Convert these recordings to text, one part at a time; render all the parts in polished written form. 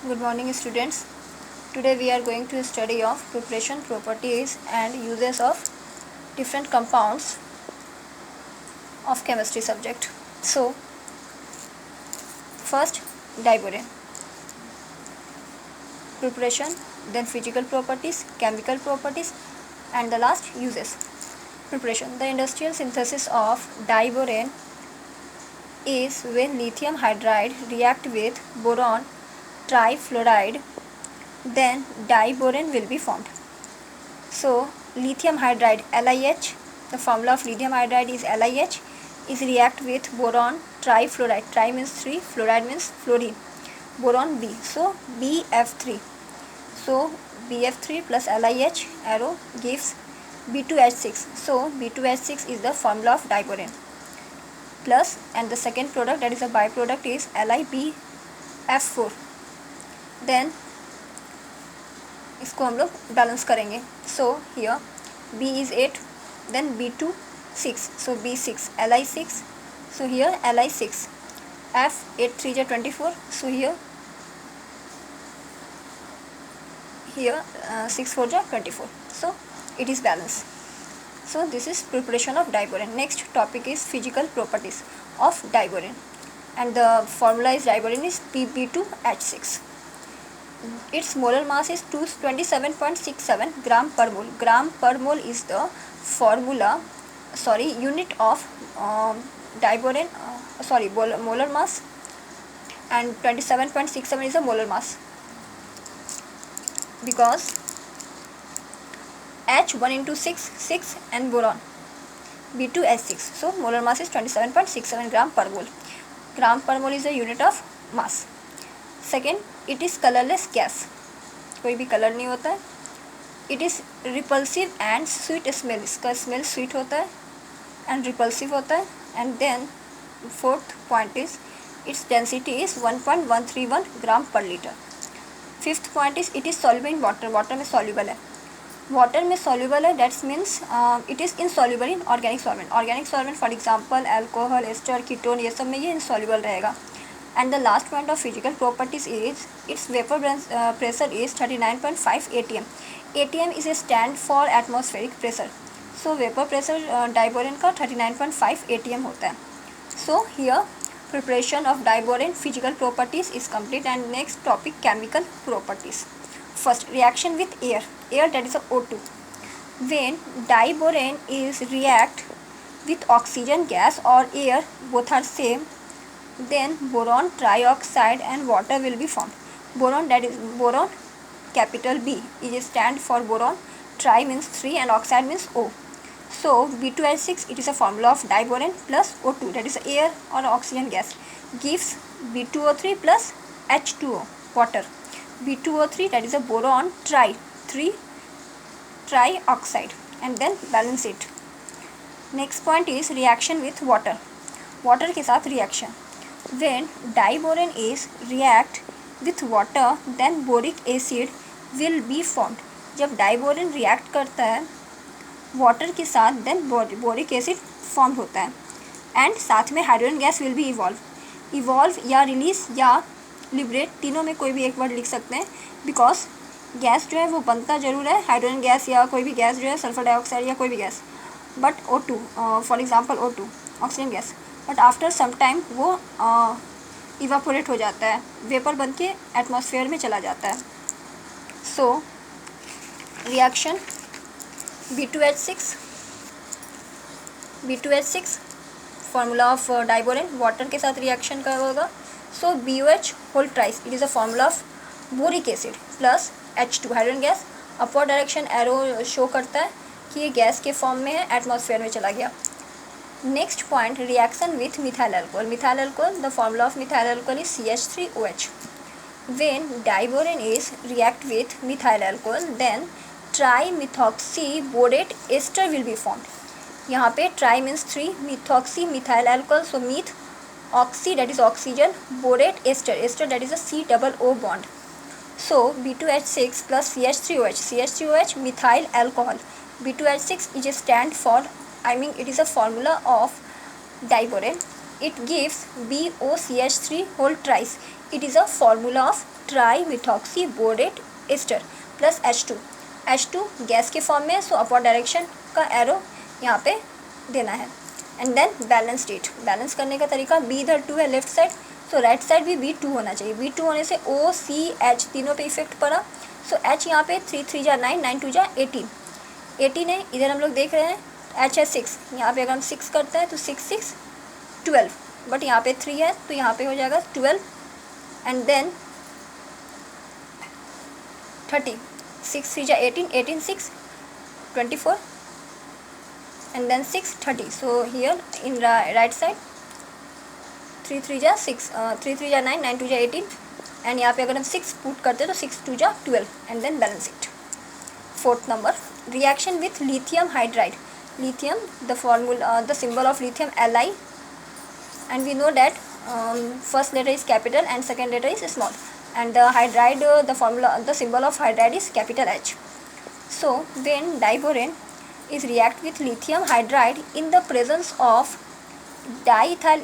Good morning, students. Today we are going to study of preparation properties and uses of different compounds of chemistry subject. So, first diborane. Preparation, then physical properties, chemical properties, and the last uses. Preparation. The industrial synthesis of diborane is when lithium hydride react with boron trifluoride, then diborane will be formed. So lithium hydride LiH, the formula of lithium hydride is LiH, is react with boron trifluoride. Tri means 3, fluoride means fluorine, boron B, so BF3. So BF3 plus LiH arrow gives B2H6. So B2H6 is the formula of diborane. Plus, and the second product, that is a byproduct, is LiBF4. Then इसको हम लोग balance करेंगे. So here B is 8, then B2 6, so B6, Li6, so here Li6, F 8 3 is 24, so here 6 4 is 24, so it is balanced. So this is preparation of diborane. Next topic is physical properties of diborane, and the formula is diborane is Pb2H6. Its molar mass is 27.67 gram per mole. Gram per mole is the unit of diborane, molar mass, and 27.67 is the molar mass, because H1 into 6 and boron B2H6, so molar mass is 27.67 gram per mole. Gram per mole is the unit of mass. Second, it is colorless gas, कोई भी colour नहीं होता है. It is repulsive and sweet smell, इसका smell sweet होता है and repulsive होता है. And then fourth point is its density is 1.131 gram per litre. Fifth point is it is soluble in water, water में soluble है. Water में soluble है, that's means it is insoluble in organic solvent. Organic solvent for example alcohol, ester, ketone, ये सब में ये insoluble रहेगा. And the last point of physical properties is its vapor pressure is 39.5 atm. atm is a stand for atmospheric pressure. So vapor pressure diborane का 39.5 atm होता है. So here preparation of diborane physical properties is complete. And next topic, chemical properties. First, reaction with air, that is a O2. When diborane is react with oxygen gas or air, both are same, then boron trioxide and water will be formed. Boron, that is boron capital B, is stand for boron. Tri means 3 and oxide means O. So B2H6, it is a formula of diborane plus O2, that is air or oxygen gas, gives B2O3 plus H2O, water. B2O3, that is a boron 3 trioxide, and then balance it. Next point is reaction with water, water के साथ reaction. When diborane is react with water, then boric acid will be formed. जब diborane react करता है water के साथ, then boric acid formed होता है. and साथ में hydrogen gas will be evolve या release या liberate, तीनों में कोई भी एक वर्ड लिख सकते हैं, because गैस जो है वो बनता ज़रूर है, हाइड्रोजन गैस या कोई भी गैस जो है, सल्फर डाइऑक्साइड या कोई भी gas, but O2 for example O2 oxygen gas, but after some time वो इवापोरेट हो जाता है, वेपर बन के एटमॉस्फेयर में चला जाता है. So reaction B2H6 formula of diborane, water के साथ रिएक्शन का होगा. So BOH whole thrice, it is a formula of boric acid plus H2 hydrogen gas. Upward direction arrow show करता है कि ये गैस के फॉर्म में है, एटमॉस्फेयर में चला गया. Next point, reaction with methyl alcohol. Methyl alcohol, the formula of methyl alcohol is CH3OH. When diborane is react with methyl alcohol, then trimethoxyborate ester will be formed. यहाँ पे tri means 3, methoxy methyl alcohol, so meth, oxy that is oxygen, borate ester that is a C-double-O bond. So B2H6 plus CH3OH methyl alcohol. B2H6 is a stand for, it is a formula of diborane. It gives BOCH3 whole thrice. It is a formula of trimethoxy borate ester plus H2 gas के form में, so upward direction का arrow यहाँ पे देना है। And then balance state, balance करने का तरीका, B इधर 2 है left side, so right side भी B2 होना चाहिए। B2 होने से O C H तीनों पे इफेक्ट पड़ा, सो H यहाँ पे 3 3 जा 9, 9 2 जा 18 है। इधर हम लोग देख रहे हैं H है 6, यहाँ पे अगर हम 6 करते हैं तो 6 6 12, बट यहाँ पे 3 है तो यहाँ पे हो जाएगा 12 एंड देन 30, 6 3 जा 18, 18 6 24 and then 6 30, so here in right side 3 3 जा 6, 3 3 जा 9, 9 2 जा 18 एंड यहाँ पे अगर हम 6 पुट करते हैं तो 6 2 जा 12 and then balance it. Fourth number, reaction with lithium hydride, lithium, the formula, the symbol of lithium Li, and we know that first letter is capital and second letter is small, and the hydride, the formula, the symbol of hydride is capital H. So when diborane is react with lithium hydride in the presence of diethyl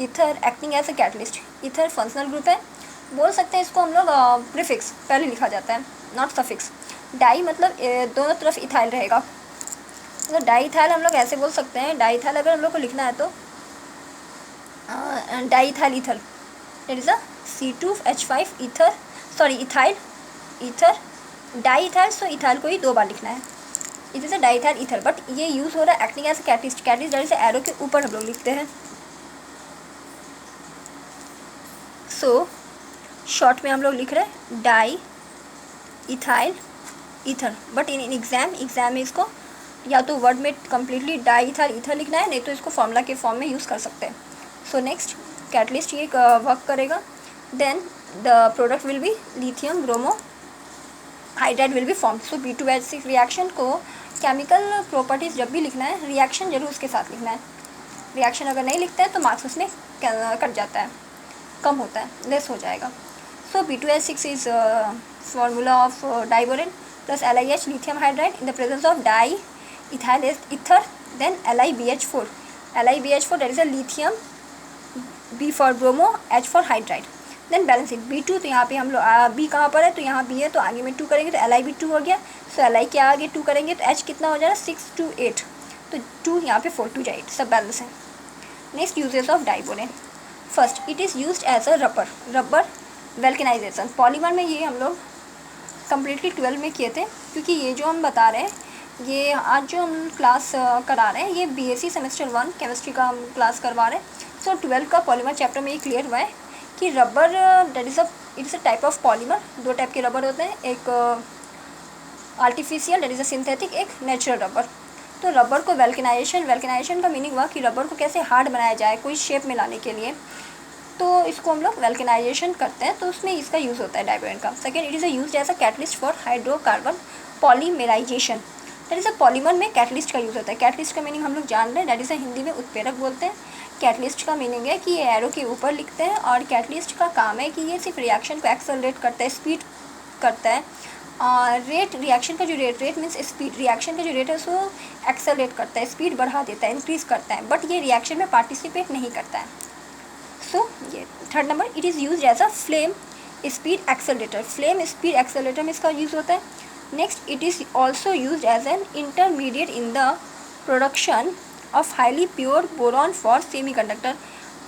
ether acting as a catalyst, ether functional group है, बोल सकते हैं इसको हम लोग prefix पहले लिखा जाता है, नॉट सफिक्स। डाई मतलब दोनों तरफ इथाइल रहेगा, तो डाईथाइल हम लोग ऐसे बोल सकते हैं। डाईथाइल अगर हम लोग को लिखना है तो diethyl ether, that is a C2H5 ether, sorry ethyl ether diethyl, so ethyl को ही 2 बार लिखना है, it is a diethyl ether, but ये यूज़ हो रहा है acting as catalyst, catalyst that is arrow के ऊपर हम लोग लिखते हैं। सो शॉर्ट में हम लोग लिख रहे हैं di ethyl ether, but in exam में इसको या तो वर्ड में कम्प्लीटली डाईथाइल ईथर लिखना है, नहीं तो इसको फॉर्मूला के फॉर्म में यूज़ कर सकते हैं। सो नेक्स्ट कैटलिस्ट ये वर्क करेगा, then the product will be lithium bromo hydride will be form. So B2H6 reaction को केमिकल प्रॉपर्टीज़ जब भी लिखना है, रिएक्शन जरूर उसके साथ लिखना है। रिएक्शन अगर नहीं लिखते हैं तो मार्क्स उसमें कट जाता है, कम होता है, लेस हो जाएगा। सो B2H6 is formula of diborane plus LiH lithium hydride in the presence of diethyl ether, then LiBH4, LiBH4 that is a lithium, B for bromo, H for hydride, then balance it B2, तो यहाँ पे हम लोग B कहाँ पर है तो यहाँ B है, तो आगे में 2 करेंगे तो LiB2 हो गया, सो Li के आगे 2 करेंगे तो H कितना हो जाएगा 6 2 8, तो 2 यहाँ पे 4 2 जा 8, सब बैलेंस है। Next uses of diborane, first it is used as a rubber vulcanization. Polymer में ये हम लोग कम्प्लीटली 12 में किए थे, क्योंकि ये जो हम बता रहे हैं, ये आज जो हम क्लास करा रहे हैं ये BSc सेमेस्टर 1 केमिस्ट्री का हम क्लास करवा रहे हैं। सो 12 का पॉलीमर चैप्टर में ये क्लियर हुआ है कि rubber that is it is a type of polymer. 2 type के रबर होते हैं, एक artificial that is a synthetic, एक नेचुरल रबर। तो रबर को वेल्केनाइजेशन का मीनिंग हुआ कि रबर को कैसे हार्ड बनाया जाए कोई शेप में लाने के लिए, तो इसको हम लोग वेल्केनाइजेशन करते हैं, तो उसमें इसका यूज़ होता है डाइबोरेन का। Second, it is a use as a catalyst for hydrocarbon polymerization, that is a polymer में कैटलिस्ट का यूज़ होता है। कैटलिस्ट का मीनिंग हम लोग जान रहे हैं, दैट इज़ अ हिंदी में उत्प्रेरक बोलते हैं। कैटलिस्ट का मीनिंग है कि ये एरो के ऊपर लिखते हैं, और कैटलिस्ट का काम है कि ये सिर्फ रिएक्शन को एक्सेलरेट करता है, स्पीड करता है। रेट, रिएक्शन का जो रेट मीन्स स्पीड, रिएक्शन का जो रेट है उसको एक्सेलरेट करता है, स्पीड बढ़ा देता है, इंक्रीज़ करता है, बट ये रिएक्शन में पार्टिसिपेट नहीं करता है। सो ये third number, it is use as a flame speed accelerator, flame speed accelerator में इसका यूज़ होता है। Next, it is also use as an intermediate in the production of highly pure boron for semiconductor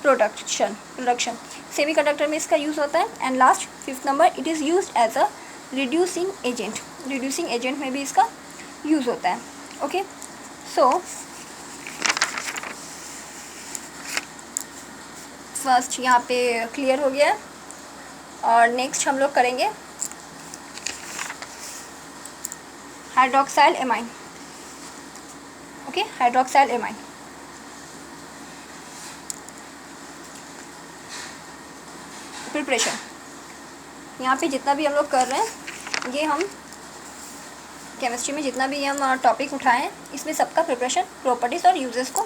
production semiconductor में इसका use होता है। And last 5th number, it is use as a reducing agent में भी इसका use होता है। Okay, so first यहाँ पे क्लियर हो गया, और नेक्स्ट हम लोग करेंगे hydroxyl amine. Okay, hydroxyl amine preparation. यहाँ पे जितना भी हम लोग कर रहे हैं, ये हम केमिस्ट्री में जितना भी हम टॉपिक उठाए हैं, इसमें सबका प्रिपरेशन, प्रॉपर्टीज़ और यूजेस को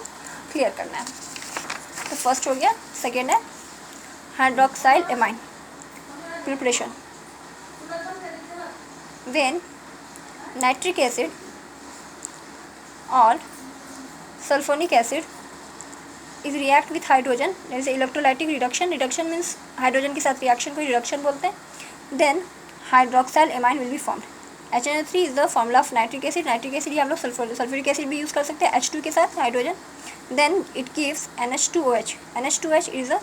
क्लियर करना है। तो फर्स्ट हो गया, सेकेंड है hydroxyl amine preparation. When nitric acid और sulphonic acid is react with hydrogen, that is electrolytic reduction. Reduction means hydrogen के साथ रिएक्शन को रिडक्शन बोलते हैं। then hydroxyl amine will be formed. HNO3 is the formula of nitric acid. Nitric acid ही हम लोग sulphuric acid भी use कर सकते हैं H2 के साथ hydrogen. Then it gives NH2OH. NH2OH is the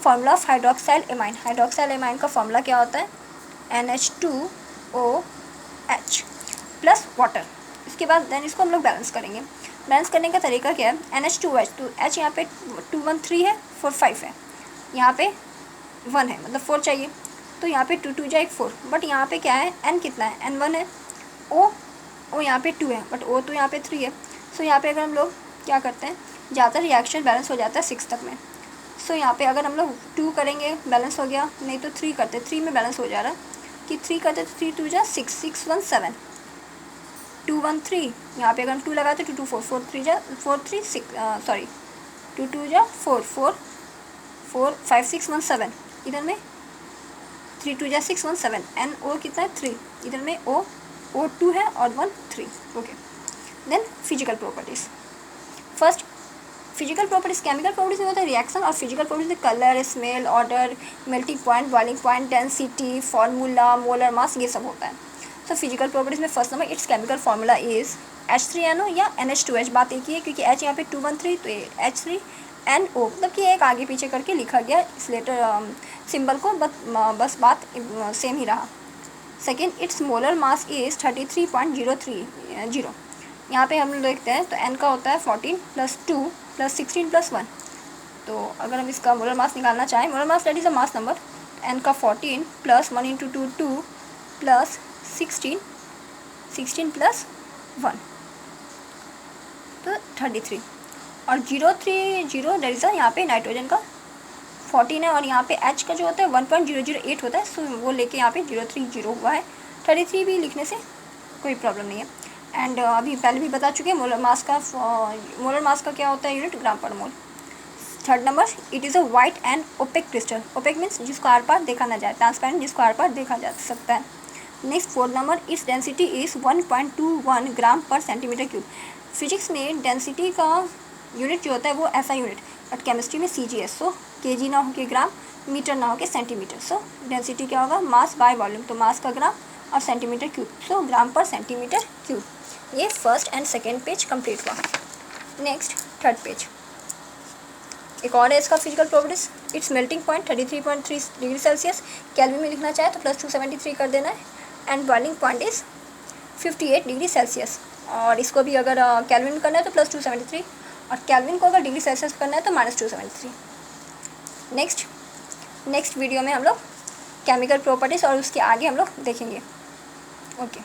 formula of hydroxyl amine. Hydroxyl amine का formula क्या होता है? NH2OH plus water. इसके बाद देन इसको हम लोग बैलेंस करेंगे. बैलेंस करने का तरीका क्या है? NH2OH, तो H यहाँ पे 2 1 3 है, 4 5 है, यहाँ पे 1 है, मतलब 4 चाहिए, तो यहाँ पे 2 2 जा 4. बट यहाँ पे क्या है? N कितना है? N 1 है. O यहाँ पे 2 है, बट O तो यहाँ पे 3 है. सो यहाँ पे अगर हम लोग क्या करते हैं, ज़्यादातर रिएक्शन बैलेंस हो जाता है 6 तक में. सो यहाँ पे अगर हम लोग 2 करेंगे बैलेंस हो गया, नहीं तो 3 करते, 3 में बैलेंस हो जा रहा है कि 3 करते तो 3 2 जा 6 6 1 7 2 1 3. यहाँ पे अगर हम 2 लगाते 2 2 4 4 3 जा 4 3 6 सॉरी 2 2 जा 4 4 4 5 6 1 7. इधर में 3 2 जा 6 1 7. एन ओ कितना है? 3. इधर में ओ 2 है और 1 3. Okay. Then physical properties. First physical properties. Chemical properties में होता है रिएक्शन, और physical properties colour, smell, odour, melting point, boiling point, density, formula, molar mass, ये सब होता है. सो फिजिकल प्रॉपर्टीज में first number it's chemical formula is H3NO या NH2H. बात एक ही है क्योंकि H यहाँ पे 2 1 3, तो H3NO, मतलब कि एक आगे पीछे करके लिखा गया इस लेटर सिंबल को, बस बात सेम ही रहा. Second it's molar mass is 33.030. यहाँ पे हम लोग देखते हैं तो N का होता है 14 + 2 + 16 + 1. तो अगर हम इसका मोलर मास निकालना चाहें, molar mass that is a mass number, N का 14 + 1 × 2 2 + 16 + 1 तो 33. और 030 दैट इज़ यहाँ पे नाइट्रोजन का 14 है, और यहाँ पे H का जो होता है 1.008 होता है. सो वो लेके यहाँ पे 030 हुआ है. 33 भी लिखने से कोई प्रॉब्लम नहीं है. एंड अभी पहले भी बता चुके हैं मोलर मास का क्या होता है unit? Gram per mole. Third number it is a white and opaque crystal. Opaque means जिसको आर पार देखा ना जाए, ट्रांसपेरेंट जिसको आर पार देखा जा सकता है. Next fourth number its density is 1.21 gram per centimetre cube. Physics में डेंसिटी का यूनिट जो होता है वो ऐसा यूनिट, बट केमिस्ट्री में CGS. सो kg ना हो के ग्राम, मीटर ना हो के सेंटीमीटर. सो डेंसिटी क्या होगा? मास बाय वॉल्यूम, तो मास का ग्राम और centimetre cube, so gram per centimetre cube. ये first and second page complete हुआ. Next third page. एक और है इसका physical properties. Its melting point 33.3 degree Celsius. Kelvin में लिखना चाहे तो +273 कर देना है. And boiling point is 58 degree Celsius. और इसको भी अगर केल्विन में करना है तो +273, और केल्विन को अगर डिग्री सेल्सियस करना है तो -273. नेक्स्ट वीडियो में हम लोग केमिकल प्रॉपर्टीज़ और उसके आगे हम लोग देखेंगे. ओके.